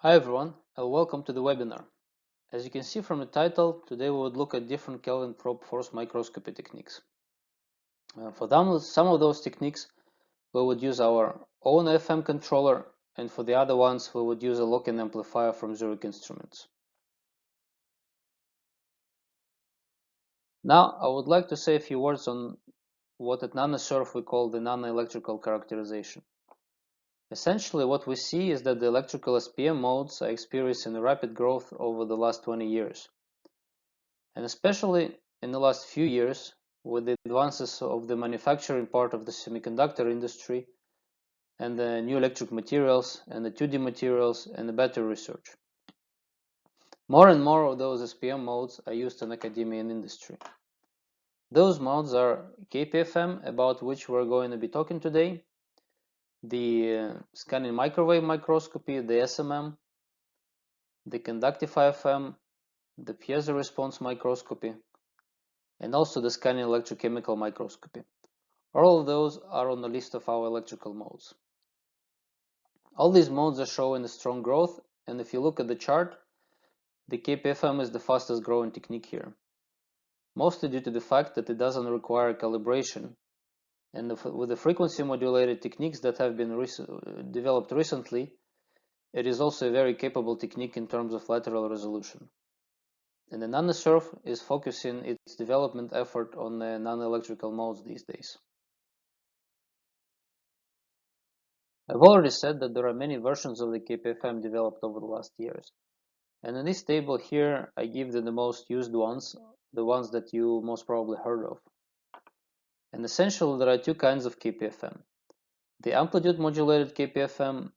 Hi everyone, and welcome to the webinar. As you can see from the title, today we would look at different Kelvin probe force microscopy techniques. For some of those techniques, we would use our own FM controller, and for the other ones, we would use a lock-in amplifier from Zurich Instruments. Now, I would like to say a few words on what at NanoSurf we call the nanoelectrical characterization. Essentially, what we see is that the electrical SPM modes are experiencing a rapid growth over the last 20 years. And especially in the last few years, with the advances of the manufacturing part of the semiconductor industry and the new electric materials and the 2D materials and the battery research. More and more of those SPM modes are used in academia and industry. Those modes are KPFM, about which we're going to be talking today, the scanning microwave microscopy, the SMM, the conductive IFM, the piezo response microscopy, and also the scanning electrochemical microscopy. All of those are on the list of our electrical modes. All these modes are showing a strong growth, and if you look at the chart, the KPFM is the fastest growing technique here, mostly due to the fact that it doesn't require calibration, and with the frequency modulated techniques that have been developed recently, it is also a very capable technique in terms of lateral resolution. And the NanoSurf is focusing its development effort on the nanoelectrical modes these days. I've already said that there are many versions of the KPFM developed over the last years. And in this table here, I give the most used ones, the ones that you most probably heard of. And essentially, there are two kinds of KPFM. The amplitude modulated KPFM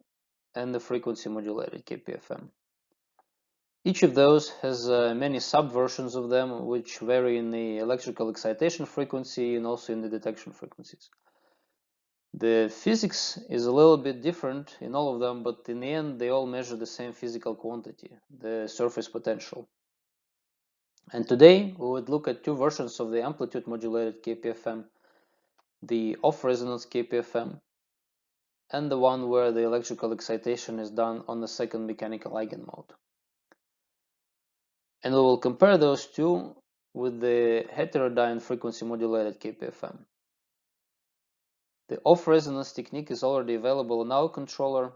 and the frequency modulated KPFM. Each of those has many subversions of them, which vary in the electrical excitation frequency and also in the detection frequencies. The physics is a little bit different in all of them, but in the end, they all measure the same physical quantity, the surface potential. And today, we would look at two versions of the amplitude modulated KPFM, the off-resonance KPFM, and the one where the electrical excitation is done on the second mechanical eigenmode. And we will compare those two with the heterodyne frequency modulated KPFM. The off-resonance technique is already available on our controller,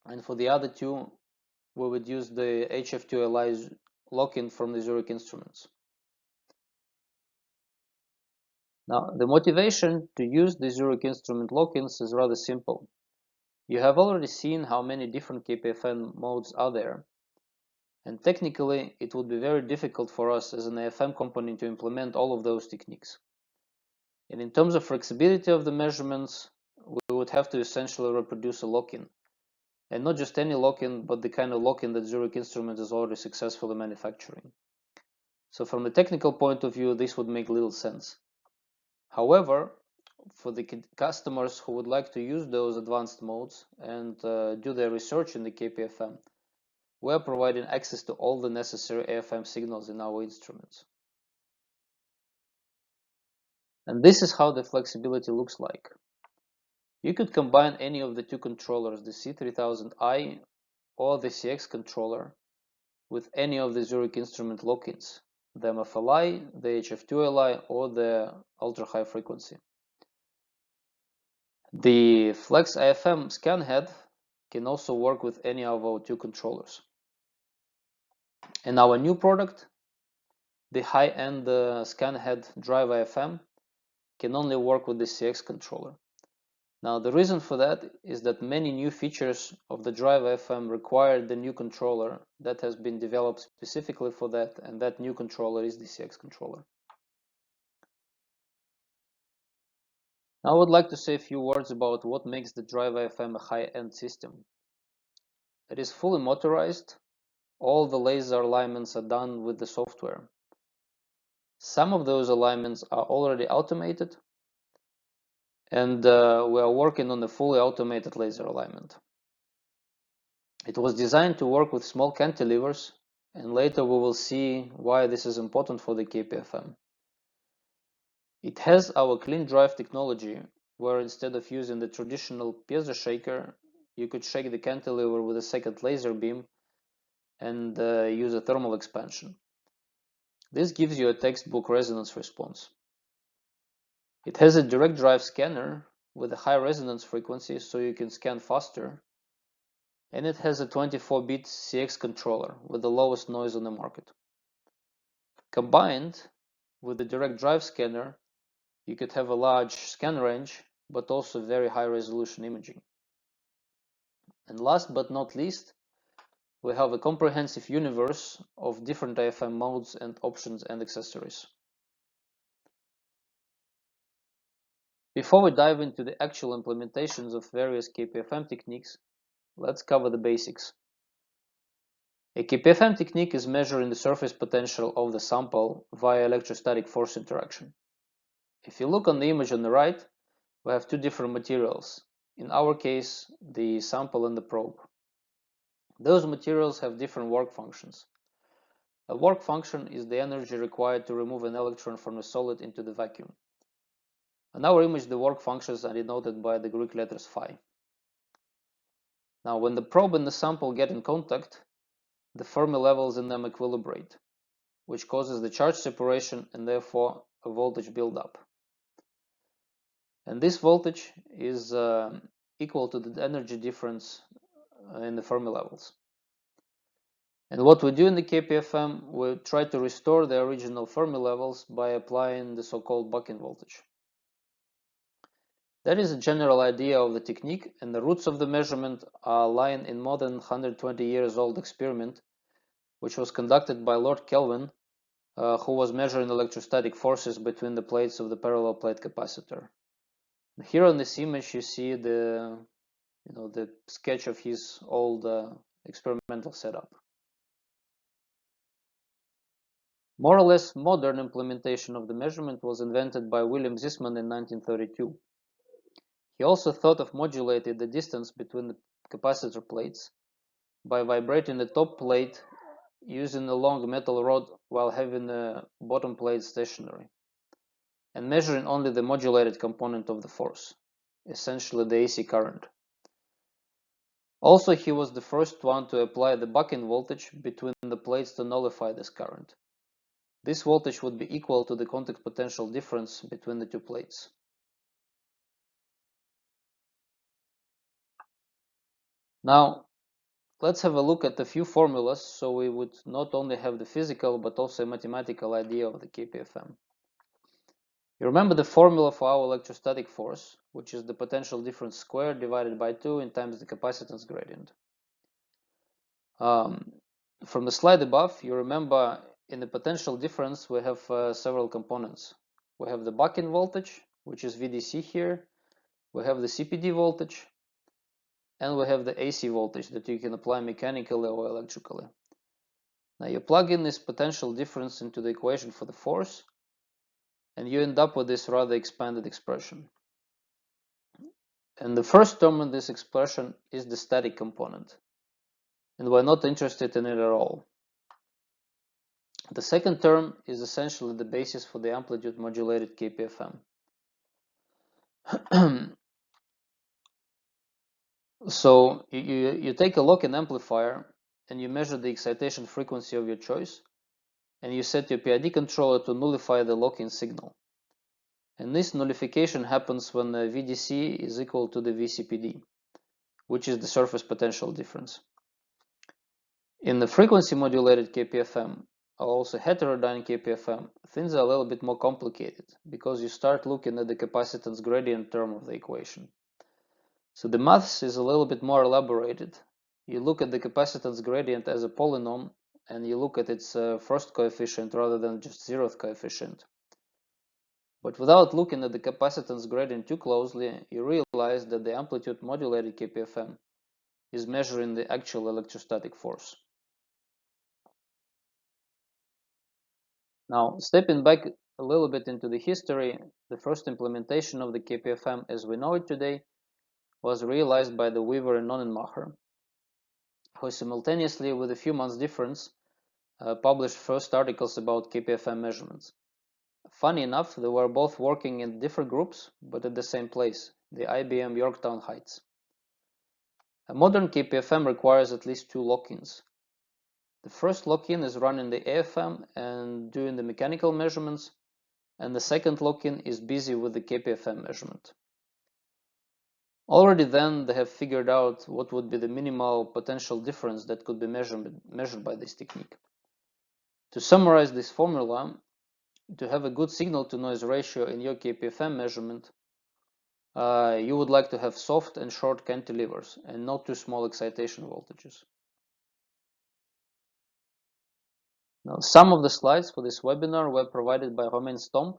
and for the other two, we would use the HF2LI lock-in from the Zurich Instruments. Now, the motivation to use the Zurich Instrument lock-ins is rather simple. You have already seen how many different KPFM modes are there, and technically, it would be very difficult for us as an AFM company to implement all of those techniques. And in terms of flexibility of the measurements, we would have to essentially reproduce a lock-in. And not just any lock-in, but the kind of lock-in that Zurich Instruments is already successfully manufacturing. So from the technical point of view, this would make little sense. However, for the customers who would like to use those advanced modes and do their research in the KPFM, we are providing access to all the necessary AFM signals in our instruments. And this is how the flexibility looks like. You could combine any of the two controllers, the C3000i or the CX controller, with any of the Zurich Instrument lock-ins, the MFLI, the HF2LI, or the ultra-high frequency. The Flex IFM scan head can also work with any of our two controllers. And our new product, the high-end scan head Drive IFM, can only work with the CX controller. Now, the reason for that is that many new features of the Drive IFM require the new controller that has been developed specifically for that, and that new controller is the CX controller. Now, I would like to say a few words about what makes the Drive IFM a high-end system. It is fully motorized. All the laser alignments are done with the software. Some of those alignments are already automated, and we are working on a fully automated laser alignment. It was designed to work with small cantilevers, and later we will see why this is important for the KPFM. It has our clean drive technology, where instead of using the traditional piezo shaker, you could shake the cantilever with a second laser beam and use a thermal expansion. This gives you a textbook resonance response. It has a direct drive scanner with a high resonance frequency so you can scan faster, and it has a 24-bit CX controller with the lowest noise on the market. Combined with the direct drive scanner, you could have a large scan range, but also very high resolution imaging. And last but not least, we have a comprehensive universe of different AFM modes and options and accessories. Before we dive into the actual implementations of various KPFM techniques, let's cover the basics. A KPFM technique is measuring the surface potential of the sample via electrostatic force interaction. If you look on the image on the right, we have two different materials. In our case, the sample and the probe. Those materials have different work functions. A work function is the energy required to remove an electron from a solid into the vacuum. On our image, the work functions are denoted by the Greek letters phi. Now, when the probe and the sample get in contact, the Fermi levels in them equilibrate, which causes the charge separation and therefore a voltage buildup. And this voltage is equal to the energy difference in the Fermi levels. And what we do in the KPFM, we try to restore the original Fermi levels by applying the so-called buck-in voltage. That is a general idea of the technique, and the roots of the measurement are lying in more than 120 years old experiment, which was conducted by Lord Kelvin, who was measuring electrostatic forces between the plates of the parallel plate capacitor. Here on this image, you see the sketch of his old experimental setup. More or less modern implementation of the measurement was invented by William Zisman in 1932. He also thought of modulating the distance between the capacitor plates by vibrating the top plate using a long metal rod while having the bottom plate stationary, and measuring only the modulated component of the force, essentially the AC current. Also, he was the first one to apply the buck-in voltage between the plates to nullify this current. This voltage would be equal to the contact potential difference between the two plates. Now, let's have a look at a few formulas so we would not only have the physical but also a mathematical idea of the KPFM. You remember the formula for our electrostatic force, which is the potential difference squared divided by 2 in times the capacitance gradient. From the slide above, you remember in the potential difference we have several components. We have the buck-in voltage, which is VDC here, we have the CPD voltage, and we have the AC voltage that you can apply mechanically or electrically. Now you plug in this potential difference into the equation for the force, and you end up with this rather expanded expression. And the first term in this expression is the static component, and we're not interested in it at all. The second term is essentially the basis for the amplitude modulated KPFM. So you take a lock-in amplifier and you measure the excitation frequency of your choice, and you set your PID controller to nullify the lock-in signal. And this nullification happens when the VDC is equal to the VCPD, which is the surface potential difference. In the frequency modulated KPFM, or also heterodyne Kpfm, things are a little bit more complicated because you start looking at the capacitance gradient term of the equation. So the maths is a little bit more elaborated. You look at the capacitance gradient as a polynomial, and you look at its first coefficient rather than just zeroth coefficient. But without looking at the capacitance gradient too closely, you realize that the amplitude modulated KPFM is measuring the actual electrostatic force. Now, stepping back a little bit into the history, the first implementation of the KPFM as we know it today was realized by the Weaver and Nonnenmacher, who simultaneously, with a few months difference, published first articles about KPFM measurements. Funny enough, they were both working in different groups, but at the same place, the IBM Yorktown Heights. A modern KPFM requires at least two lock-ins. The first lock-in is run in the AFM and doing the mechanical measurements, and the second lock-in is busy with the KPFM measurement. Already then, they have figured out what would be the minimal potential difference that could be measured by this technique. To summarize this formula, to have a good signal-to-noise ratio in your KPFM measurement, you would like to have soft and short cantilevers and not too small excitation voltages. Now, some of the slides for this webinar were provided by Romain Stomp,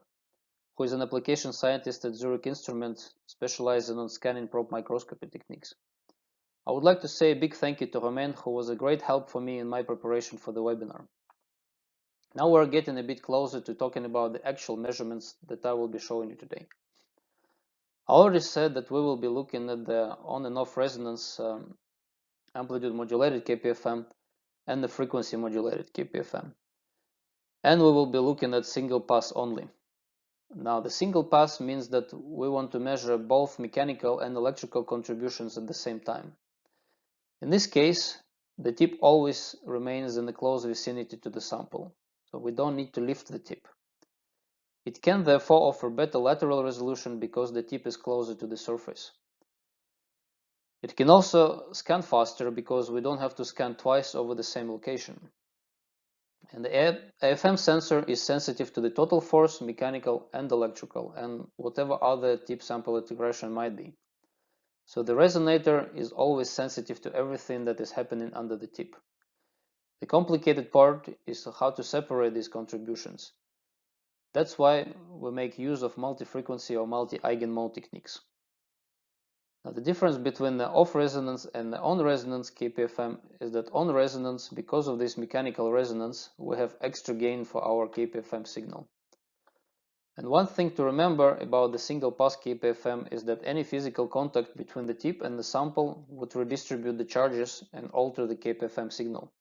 who is an application scientist at Zurich Instruments specializing on scanning probe microscopy techniques. I would like to say a big thank you to Romain, who was a great help for me in my preparation for the webinar. Now we're getting a bit closer to talking about the actual measurements that I will be showing you today. I already said that we will be looking at the on and off resonance amplitude modulated KPFM and the frequency modulated KPFM. And we will be looking at single pass only. Now, the single pass means that we want to measure both mechanical and electrical contributions at the same time. In this case, the tip always remains in the close vicinity to the sample, so we don't need to lift the tip. It can therefore offer better lateral resolution because the tip is closer to the surface. It can also scan faster because we don't have to scan twice over the same location. And the AFM sensor is sensitive to the total force, mechanical and electrical, and whatever other tip sample integration might be. So the resonator is always sensitive to everything that is happening under the tip. The complicated part is how to separate these contributions. That's why we make use of multi-frequency or multi-eigenmode techniques. Now, the difference between the off-resonance and the on-resonance KPFM is that on resonance, because of this mechanical resonance, we have extra gain for our KPFM signal. And one thing to remember about the single-pass KPFM is that any physical contact between the tip and the sample would redistribute the charges and alter the KPFM signal.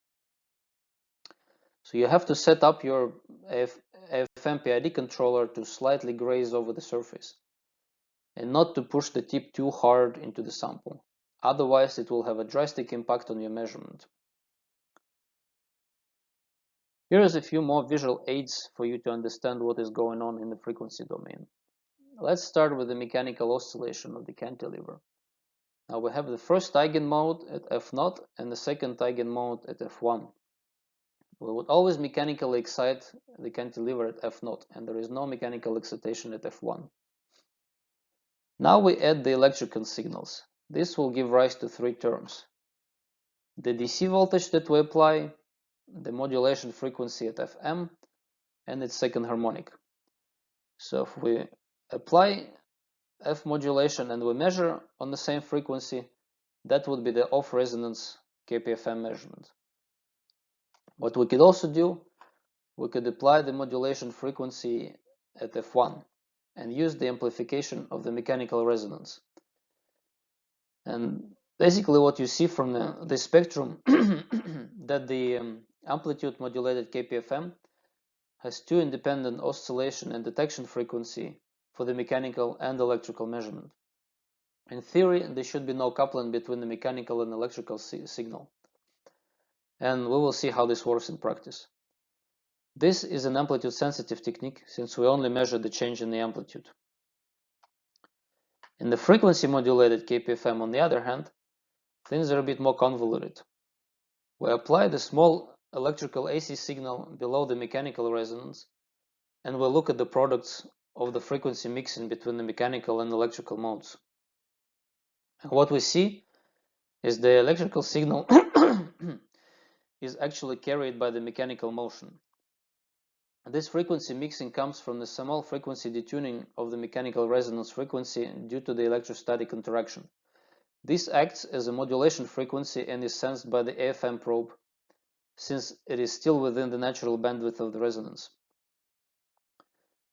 So you have to set up your AFM PID controller to slightly graze over the surface, and not to push the tip too hard into the sample. Otherwise, it will have a drastic impact on your measurement. Here is a few more visual aids for you to understand what is going on in the frequency domain. Let's start with the mechanical oscillation of the cantilever. Now we have the first eigenmode at F0 and the second eigenmode at F1. We would always mechanically excite the cantilever at F0, and there is no mechanical excitation at F1. Now we add the electrical signals. This will give rise to three terms: the DC voltage that we apply, the modulation frequency at Fm, and its second harmonic. So if we apply F modulation and we measure on the same frequency, that would be the off-resonance KPFM measurement. What we could also do, we could apply the modulation frequency at F1 and use the amplification of the mechanical resonance. And basically what you see from the spectrum that the amplitude modulated KPFM has two independent oscillation and detection frequency for the mechanical and electrical measurement. In theory, there should be no coupling between the mechanical and electrical signal. And we will see how this works in practice. This is an amplitude sensitive technique since we only measure the change in the amplitude. In the frequency modulated KPFM, on the other hand, things are a bit more convoluted. We apply the small electrical AC signal below the mechanical resonance, and we look at the products of the frequency mixing between the mechanical and electrical modes. And what we see is the electrical signal is actually carried by the mechanical motion. This frequency mixing comes from the small frequency detuning of the mechanical resonance frequency due to the electrostatic interaction. This acts as a modulation frequency and is sensed by the AFM probe, since it is still within the natural bandwidth of the resonance.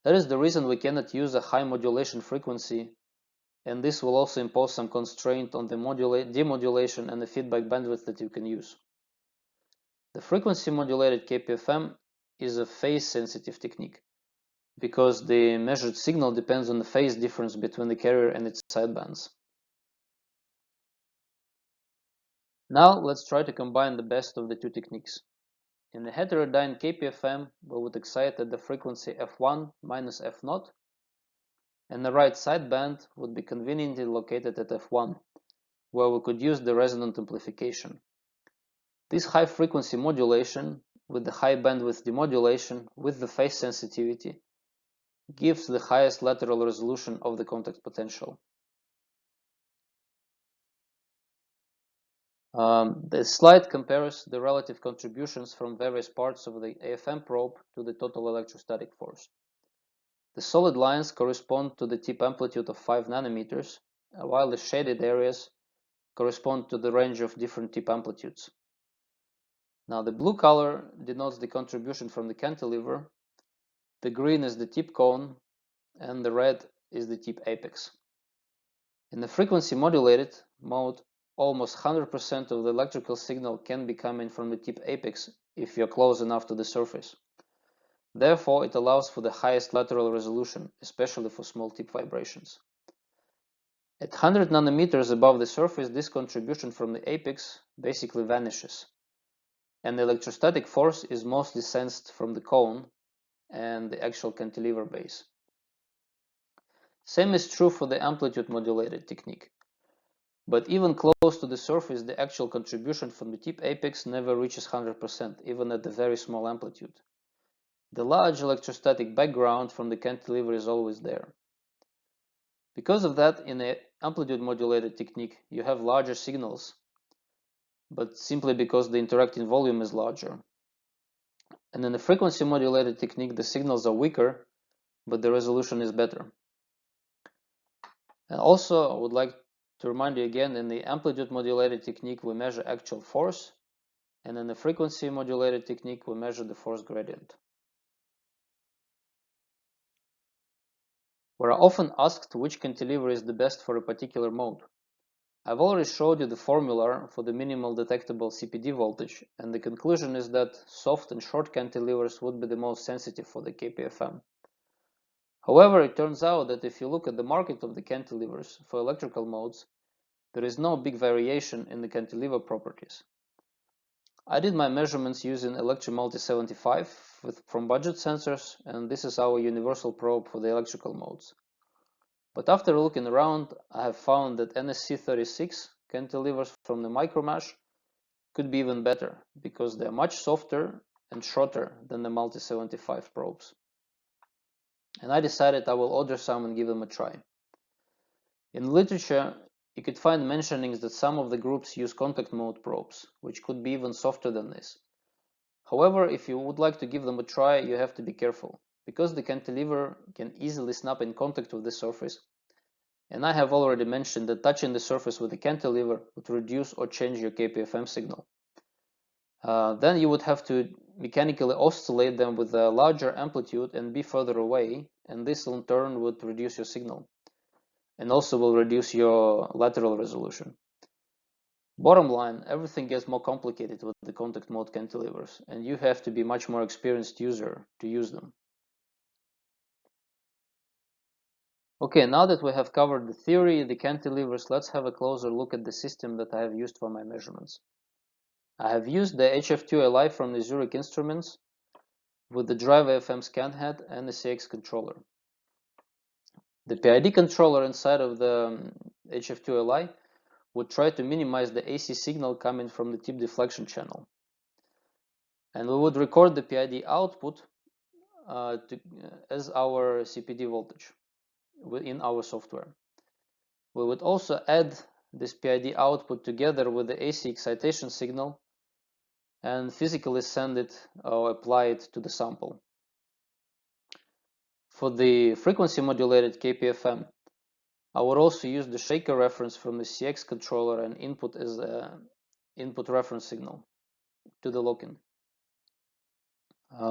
That is the reason we cannot use a high modulation frequency, and this will also impose some constraint on the demodulation and the feedback bandwidth that you can use. The frequency modulated KPFM is a phase sensitive technique because the measured signal depends on the phase difference between the carrier and its sidebands. Now let's try to combine the best of the two techniques. In the Heterodyne Kpfm, we would excite at the frequency f1 minus f0, and the right sideband would be conveniently located at f1, where we could use the resonant amplification. This high-frequency modulation, with the high bandwidth demodulation with the phase sensitivity, gives the highest lateral resolution of the contact potential. The slide compares the relative contributions from various parts of the AFM probe to the total electrostatic force. The solid lines correspond to the tip amplitude of 5 nanometers, while the shaded areas correspond to the range of different tip amplitudes. Now the blue color denotes the contribution from the cantilever, the green is the tip cone, and the red is the tip apex. In the frequency modulated mode, almost 100% of the electrical signal can be coming from the tip apex if you're close enough to the surface. Therefore, it allows for the highest lateral resolution, especially for small tip vibrations. At 100 nanometers above the surface, this contribution from the apex basically vanishes, and the electrostatic force is mostly sensed from the cone and the actual cantilever base. Same is true for the amplitude modulated technique. But even close to the surface, the actual contribution from the tip apex never reaches 100%, even at the very small amplitude. The large electrostatic background from the cantilever is always there. Because of that, in the amplitude modulated technique, you have larger signals, but simply because the interacting volume is larger. And in the frequency modulated technique, the signals are weaker, but the resolution is better. And also, I would like to remind you again, in the amplitude modulated technique, we measure actual force, and in the frequency modulated technique, we measure the force gradient. We are often asked which cantilever is the best for a particular mode. I've already showed you the formula for the minimal detectable CPD voltage, and the conclusion is that soft and short cantilevers would be the most sensitive for the KPFM. However, it turns out that if you look at the market of the cantilevers for electrical modes, there is no big variation in the cantilever properties. I did my measurements using Electromulti 75 from budget sensors, and this is our universal probe for the electrical modes. But after looking around, I have found that NSC 36 cantilevers from the Micromash could be even better, because they are much softer and shorter than the Multi 75 probes. And I decided I will order some and give them a try. In the literature, you could find mentionings that some of the groups use contact mode probes, which could be even softer than this. However, if you would like to give them a try, you have to be careful, because the cantilever can easily snap in contact with the surface, and I have already mentioned that touching the surface with the cantilever would reduce or change your KPFM signal. Then you would have to mechanically oscillate them with a larger amplitude and be further away, and this in turn would reduce your signal, and also will reduce your lateral resolution. Bottom line, everything gets more complicated with the contact mode cantilevers, and you have to be much more experienced user to use them. Okay, now that we have covered the theory, the cantilevers, let's have a closer look at the system that I have used for my measurements. I have used the HF2LI from the Zurich instruments with the driver FM scan head and the CX controller. The PID controller inside of the HF2LI would try to minimize the AC signal coming from the tip deflection channel. And we would record the PID output as our CPD voltage within our software. We would also add this PID output together with the AC excitation signal and physically send it or apply it to the sample. For the frequency modulated KPFM, I would also use the shaker reference from the CX controller and input as an input reference signal to the lock-in.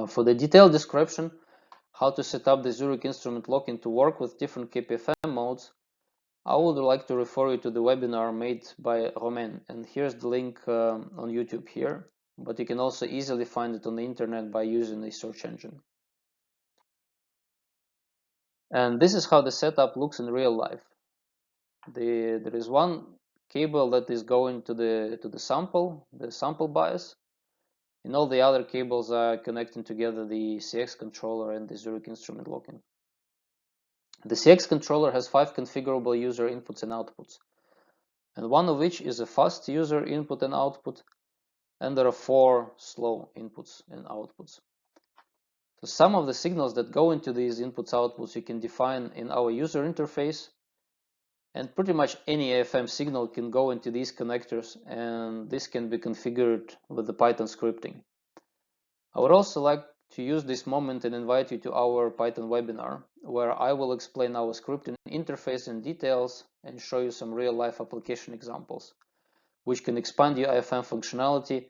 For the detailed description, how to set up the Zurich instrument lock-in to work with different KPFM modes, I would like to refer you to the webinar made by Romain, and here's the link on YouTube here, but you can also easily find it on the internet by using a search engine. And this is how the setup looks in real life. There is one cable that is going to the sample bias, and all the other cables are connecting together the CX controller and the Zurich instrument locking. The CX controller has 5 configurable user inputs and outputs, and one of which is a fast user input and output, and there are 4 slow inputs and outputs. So some of the signals that go into these inputs outputs you can define in our user interface, and pretty much any AFM signal can go into these connectors, and this can be configured with the Python scripting. I would also like to use this moment and invite you to our Python webinar, where I will explain our scripting interface in details and show you some real-life application examples, which can expand your AFM functionality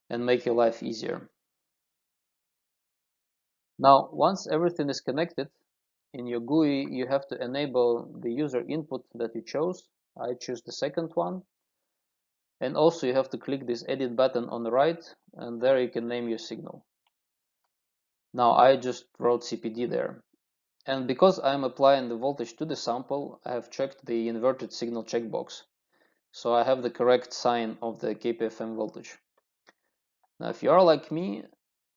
and make your life easier. Now, once everything is connected, in your GUI, you have to enable the user input that you chose. I choose the second one. And also you have to click this edit button on the right, and there you can name your signal. Now I just wrote CPD there. And because I'm applying the voltage to the sample, I have checked the inverted signal checkbox. So I have the correct sign of the KPFM voltage. Now if you are like me,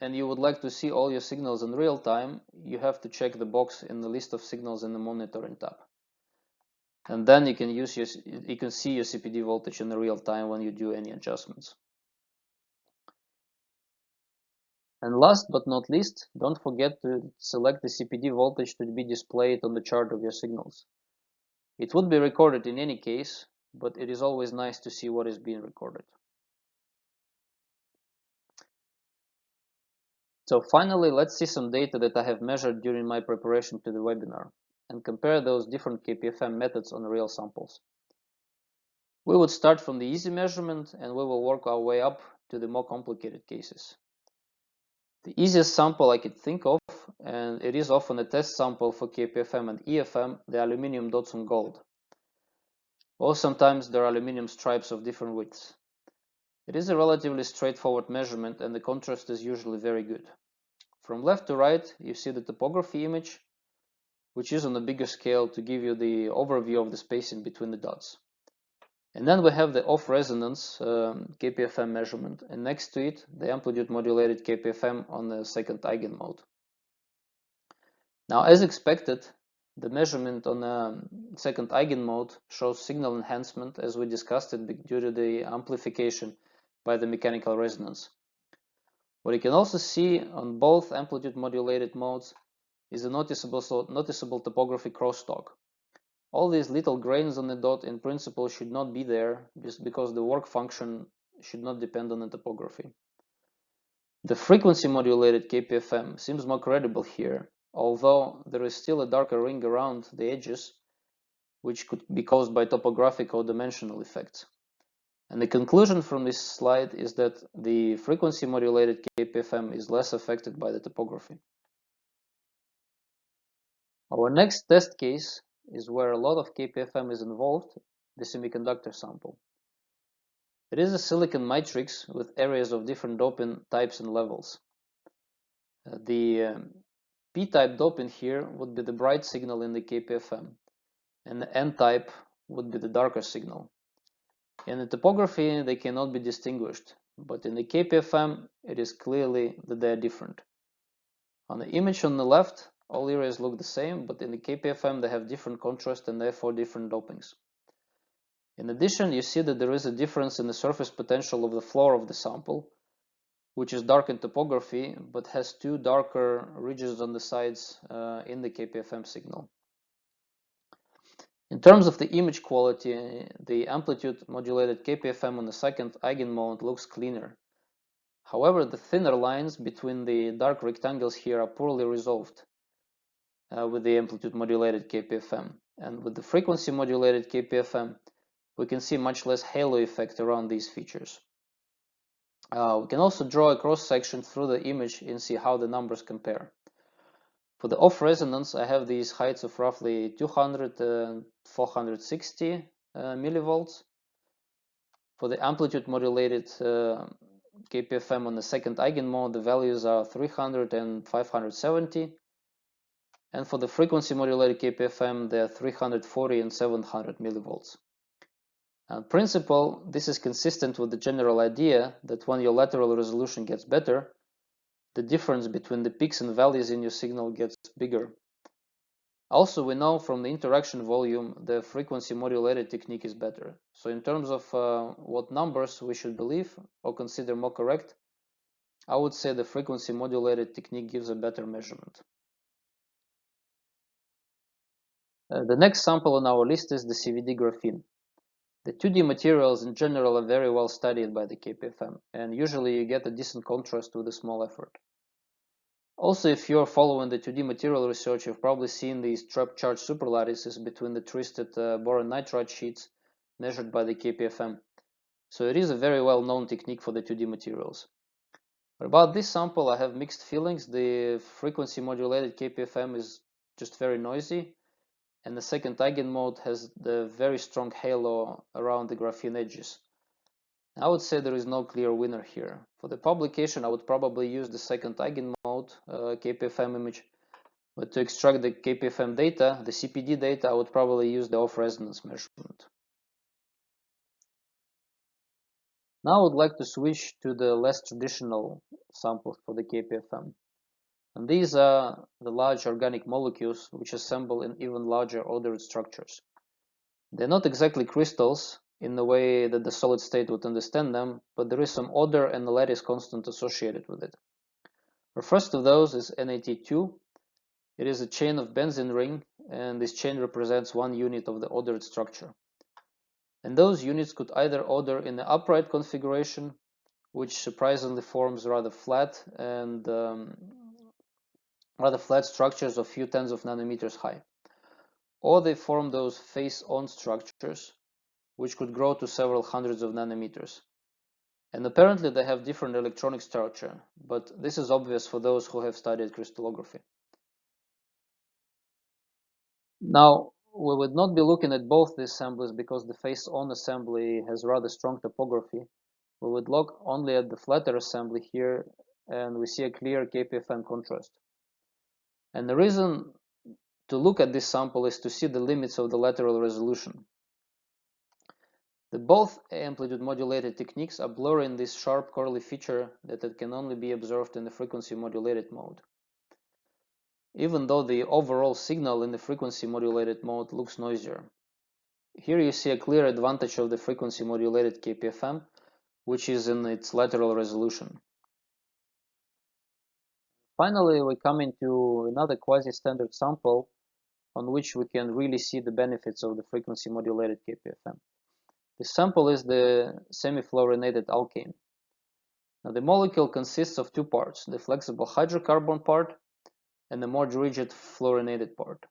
and you would like to see all your signals in real time, you have to check the box in the list of signals in the monitoring tab. And then you can see your CPD voltage in the real time when you do any adjustments. And last but not least, don't forget to select the CPD voltage to be displayed on the chart of your signals. It would be recorded in any case, but it is always nice to see what is being recorded. So finally, let's see some data that I have measured during my preparation to the webinar and compare those different KPFM methods on real samples. We would start from the easy measurement and we will work our way up to the more complicated cases. The easiest sample I could think of, and it is often a test sample for KPFM and EFM, the aluminium dots on gold. Or sometimes there are aluminium stripes of different widths. It is a relatively straightforward measurement and the contrast is usually very good. From left to right, you see the topography image, which is on a bigger scale to give you the overview of the spacing between the dots. And then we have the off-resonance KPFM measurement, and next to it, the amplitude modulated KPFM on the second eigenmode. Now, as expected, the measurement on the second eigenmode shows signal enhancement, as we discussed it due to the amplification by the mechanical resonance. What you can also see on both amplitude modulated modes is a noticeable topography crosstalk. All these little grains on the dot in principle should not be there because the work function should not depend on the topography. The frequency modulated KPFM seems more credible here, although there is still a darker ring around the edges, which could be caused by topographic or dimensional effects. And the conclusion from this slide is that the frequency modulated KPFM is less affected by the topography. Our next test case is where a lot of KPFM is involved, the semiconductor sample. It is a silicon matrix with areas of different doping types and levels. The P-type doping here would be the bright signal in the KPFM, and the N-type would be the darker signal. In the topography, they cannot be distinguished, but in the KPFM, it is clearly that they are different. On the image on the left, all areas look the same, but in the KPFM, they have different contrast and therefore different dopings. In addition, you see that there is a difference in the surface potential of the floor of the sample, which is dark in topography, but has 2 darker ridges on the sides in the KPFM signal. In terms of the image quality, the amplitude modulated KPFM on the second eigenmode looks cleaner. However, the thinner lines between the dark rectangles here are poorly resolved with the amplitude modulated KPFM. And with the frequency modulated KPFM, we can see much less halo effect around these features. We can also draw a cross section through the image and see how the numbers compare. For the off resonance, I have these heights of roughly 200 and 460 millivolts. For the amplitude modulated KPFM on the second eigenmode, the values are 300 and 570. And for the frequency modulated KPFM, they are 340 and 700 millivolts. In principle, this is consistent with the general idea that when your lateral resolution gets better, the difference between the peaks and valleys in your signal gets bigger. Also, we know from the interaction volume the frequency modulated technique is better. So in terms of what numbers we should believe or consider more correct, I would say the frequency modulated technique gives a better measurement. The next sample on our list is the Cvd Graphene. The 2D materials in general are very well studied by the KPFM, and usually you get a decent contrast with a small effort. Also, if you're following the 2D material research, you've probably seen these trapped charge superlattices between the twisted boron nitride sheets measured by the KPFM. So it is a very well-known technique for the 2D materials. But about this sample, I have mixed feelings. The frequency modulated KPFM is just very noisy, and the second eigenmode has the very strong halo around the graphene edges. I would say there is no clear winner here. For the publication, I would probably use the second eigenmode KPFM image, but to extract the KPFM data, the CPD data, I would probably use the off-resonance measurement. Now I would like to switch to the less traditional samples for the KPFM. And these are the large organic molecules which assemble in even larger ordered structures. They're not exactly crystals in the way that the solid state would understand them, but there is some order and a lattice constant associated with it. The first of those is NAT2. It is a chain of benzene ring, and this chain represents one unit of the ordered structure. And those units could either order in the upright configuration, which surprisingly forms rather flat structures of few tens of nanometers high, or they form those face-on structures, which could grow to several hundreds of nanometers. And apparently they have different electronic structure, but this is obvious for those who have studied crystallography. Now, we would not be looking at both these assemblies because the face-on assembly has rather strong topography. We would look only at the flatter assembly here, and we see a clear KPFM contrast. And the reason to look at this sample is to see the limits of the lateral resolution. The both amplitude modulated techniques are blurring this sharp curly feature that it can only be observed in the frequency modulated mode, even though the overall signal in the frequency modulated mode looks noisier. Here you see a clear advantage of the frequency modulated KPFM, which is in its lateral resolution. Finally, we come into another quasi-standard sample on which we can really see the benefits of the frequency modulated KPFM. The sample is the Semi-Fluorinated Alkane. Now, the molecule consists of two parts, the flexible hydrocarbon part and the more rigid fluorinated part.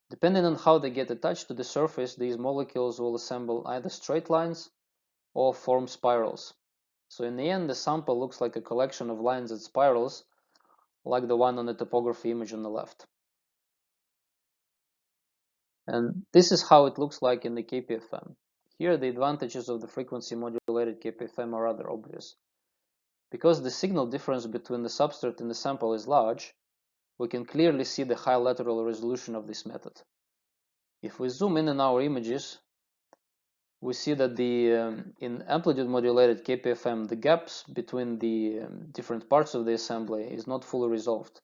Depending on how they get attached to the surface, these molecules will assemble either straight lines or form spirals. So in the end, the sample looks like a collection of lines and spirals, like the one on the topography image on the left. And this is how it looks like in the KPFM. Here, the advantages of the frequency modulated KPFM are rather obvious. Because the signal difference between the substrate and the sample is large, we can clearly see the high lateral resolution of this method. If we zoom in on our images, we see that in amplitude modulated KPFM, the gaps between the different parts of the assembly is not fully resolved,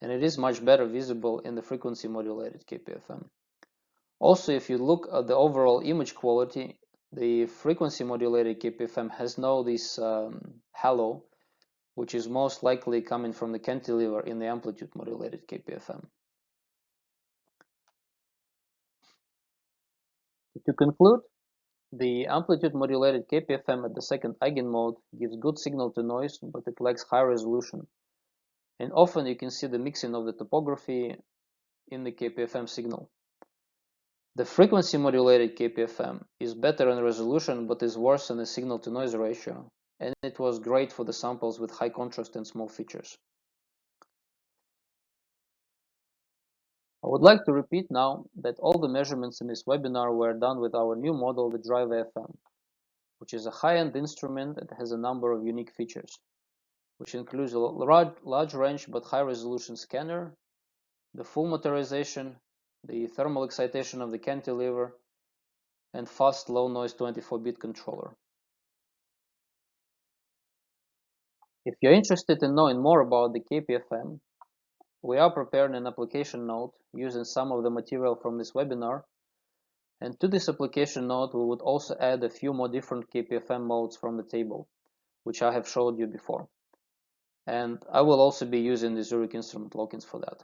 and it is much better visible in the frequency modulated KPFM. Also, if you look at the overall image quality, the frequency modulated KPFM has this halo, which is most likely coming from the cantilever in the amplitude modulated KPFM. To conclude, the amplitude modulated KPFM at the second eigenmode gives good signal to noise, but it lacks high resolution. And often you can see the mixing of the topography in the KPFM signal. The frequency modulated KPFM is better in resolution, but is worse in the signal to noise ratio, and it was great for the samples with high contrast and small features. I would like to repeat now that all the measurements in this webinar were done with our new model, the DriveFM, which is a high-end instrument that has a number of unique features, which includes a large range but high-resolution scanner, the full motorization, the thermal excitation of the cantilever, and fast low noise 24-bit controller. If you're interested in knowing more about the KPFM, we are preparing an application note using some of the material from this webinar, and to this application note we would also add a few more different KPFM modes from the table, which I have showed you before. And I will also be using the Zurich instrument lock-ins for that.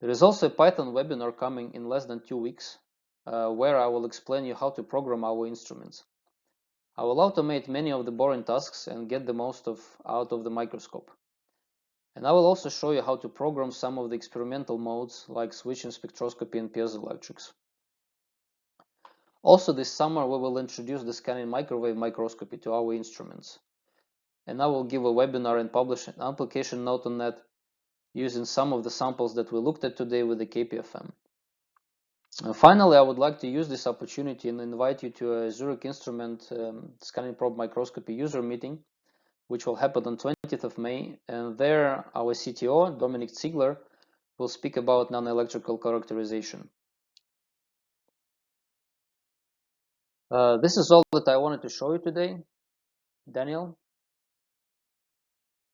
There is also a Python webinar coming in less than 2 weeks, where I will explain you how to program our instruments. I will automate many of the boring tasks and get the most out of the microscope. And I will also show you how to program some of the experimental modes like switching spectroscopy and piezoelectrics. Also this summer we will introduce the scanning microwave microscopy to our instruments. And I will give a webinar and publish an application note on that using some of the samples that we looked at today with the KPFM. Finally, I would like to use this opportunity and invite you to a Zurich instrument scanning probe microscopy user meeting, which will happen on 20th of May, and there our CTO, Dominic Ziegler, will speak about nanoelectrical characterization. This is all that I wanted to show you today. Daniel?